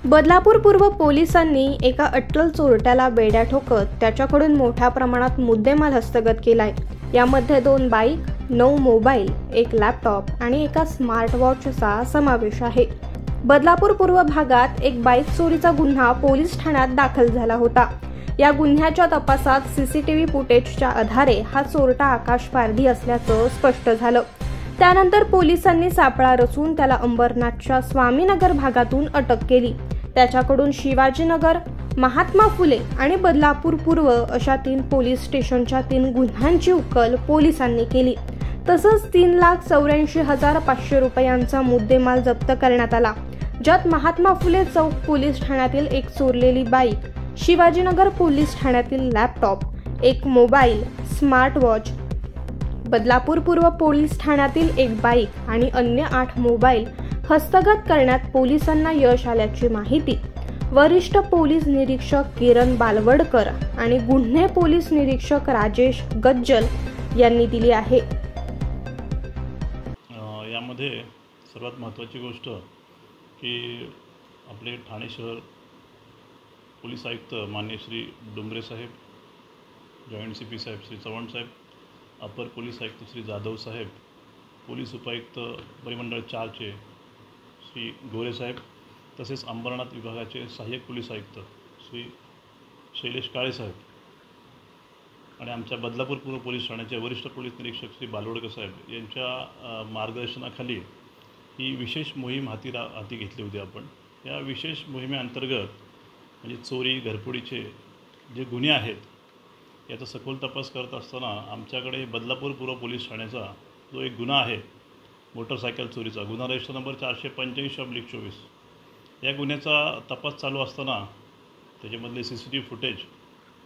बदलापूर पूर्व पोलिसांनी एका अट्टल चोरट्याला बेड्या ठोकत त्याच्याकडून मोठ्या प्रमाणात मुद्देमाल हस्तगत केलाय। यामध्ये 2 बाईक, 9 मोबाईल, 1 लॅपटॉप आणि एका स्मार्ट वॉचचा समावेश आहे। बदलापूर पूर्व भागात एक बाईक चोरीचा गुन्हा पोलीस ठाण्यात दाखल झाला होता। या गुन्ह्याच्या तपासात सीसीटीव्ही फुटेजच्या आधारे हा चोरटा आकाश पारधी असल्याचं स्पष्ट झालं। त्यानंतर पोलिसांनी सापळा रचून त्याला अंबरनाथच्या स्वामीनगर भागातून अटक केली। त्याच्याकडून शिवाजीनगर, महात्मा फुले आणि बदलापूर पूर्व अशा 3 पोलीस स्टेशनच्या 3 गुन्ह्यांची उकल पोलिसांनी केली। तसंच 3,84,500 रुपयांचा मुद्देमाल जप्त करण्यात आला, ज्यात महात्मा फुले चौक पोलीस ठाण्यातील एक चोरलेली बाईक, शिवाजीनगर पोलीस ठाण्यातील laptop, 1 mobile, smart watch, Badlapur पूर्व पोलीस ठाण्यातील 1 बाईक आणि अन्य 8 मोबाईल हस्तगत करण्यात पोलिसांना यश आल्याची माहिती वरिष्ठ पोलीस निरीक्षक किरण बालवडकर आणि गुन्हे पोलीस निरीक्षक राजेश गज्जल यांनी दिली आहे। यामध्ये सर्वात महत्त्वाची गोष्ट की आपले ठाणे शहर पोलीस आयुक्त माननीय श्री डुंबरे साहेब, जॉइंट सीपी साहेब श्री चव्हाण साहेब, अपर पोलीस आयुक्त श्री जाधव साहेब, पोलीस उपायुक्त परिमंडळ 4चे श्री गोरे साहेब, तसेच अंबरनाथ विभागाचे सहाय्यक पोलीस आयुक्त श्री शैलेश काळे साहेब आणि आमच्या बदलापूर पूर्व पोलीस ठाण्याचे वरिष्ठ पोलीस निरीक्षक श्री बालवडकर साहेब यांच्या मार्गदर्शनाखाली ही विशेष मोहीम हाती घेतली होती आपण। या विशेष मोहिमेअंतर्गत म्हणजे चोरी, घरफोडीचे जे गुन्हे आहेत याचा सखोल तपास करत असताना आमच्याकडे बदलापूर पूर्व पोलीस ठाण्याचा जो एक गुन्हा आहे मोटरसायकल चोरीचा, गुन्हा रजिस्टर नंबर 485/24, या गुन्ह्याचा तपास चालू असताना त्याच्यामधले सीसीटीव्ही फुटेज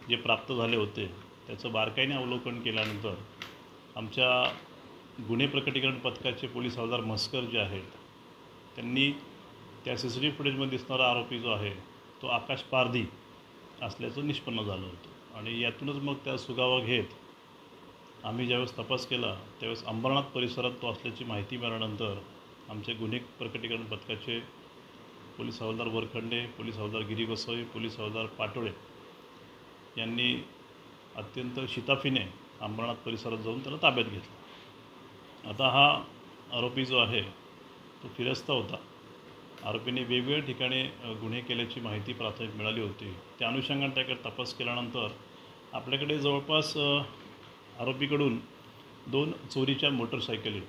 जे प्राप्त झाले होते त्याचं बारकाईने अवलोकन केल्यानंतर आमच्या गुन्हे प्रकटीकरण पथकाचे पोलीस हवालदार म्हस्कर जे आहेत त्यांनी त्या सीसीटीव्ही फुटेजमध्ये दिसणारा आरोपी जो आहे तो आकाश पारधी असल्याचं निष्पन्न झालं होतं आणि यातूनच मग त्या सुगावा घेत आम्ही ज्यावेळेस तपास केला त्यावेळेस अंबरनाथ परिसरात तो असल्याची माहिती मिळाल्यानंतर आमचे गुन्हे प्रकटीकरण पथकाचे पोलीस हवालदार वरखंडे, पोलीस हवालदार गिरी गोसावी, पोलीस हवालदार पाटोळे यांनी अत्यंत शिताफीने अंबरनाथ परिसरात जाऊन त्याला ताब्यात घेतलं। आता हा आरोपी जो आहे तो फिरस्ता होता। आरोपीने वेगवेगळ्या ठिकाणी गुन्हे केल्याची माहिती प्राथमिक मिळाली होती। त्या अनुषंगाने त्याकडे तपास केल्यानंतर आपल्याकडे जवळपास आरोपीकडून 2 चोरीच्या मोटरसायकली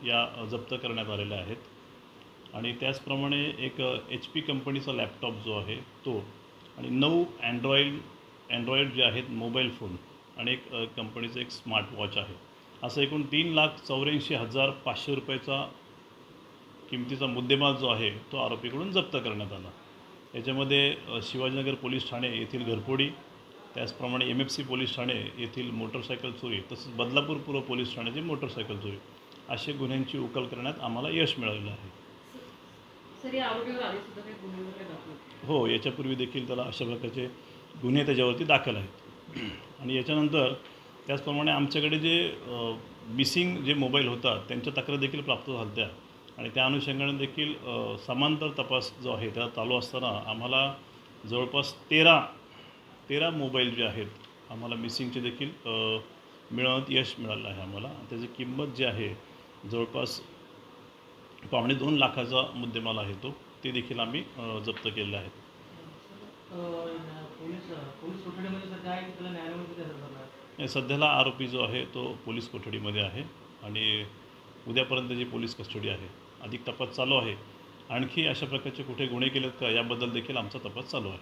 या जप्त करण्यात आलेल्या आहेत आणि त्याचप्रमाणे एक HP कंपनीचा लॅपटॉप जो आहे तो आणि 9 अँड्रॉइड जे आहेत मोबाईल फोन आणि एक कंपनीचं एक स्मार्ट वॉच आहे। असं एकूण 3,84,500 रुपयाचा किमतीचा मुद्देमाल जो आहे तो आरोपीकडून जप्त करण्यात आला। याच्यामध्ये शिवाजीनगर पोलीस ठाणे येथील घरफोडी, त्याचप्रमाणे MFC पोलीस ठाणे येथील मोटरसायकल चोरी, तसंच बदलापूर पूर्व पोलीस ठाण्याची मोटरसायकल चोरी अशा गुन्ह्यांची उकल करण्यात आम्हाला यश मिळालेलं आहे। हो, याच्यापूर्वी देखील त्याला अशा प्रकारचे गुन्हे त्याच्यावरती दाखल आहेत आणि याच्यानंतर त्याचप्रमाणे आमच्याकडे जे मिसिंग जे मोबाईल होता त्यांच्या तक्रारी देखील प्राप्त झाल्या आणि त्या अनुषंगाने देखील समांतर तपास जो आहे त्याला चालू असताना आम्हाला जवळपास 13 मोबाईल जे आहेत आम्हाला मिसिंगचे देखील मिळवण्यात यश मिळालं आहे आम्हाला। त्याची किंमत जी आहे जवळपास 2.25 लाखाचा मुद्देमाल आहे ते देखील आम्ही जप्त केलेले आहेत। सध्याला आरोपी जो आहे तो पोलीस कोठडीमध्ये आहे आणि उद्यापर्यंत जी पोलीस कस्टडी आहे, अधिक तपास चालू आहे। आणखी अशा प्रकारचे कुठे गुन्हे केलेत का याबद्दल देखील आमचा तपास चालू आहे।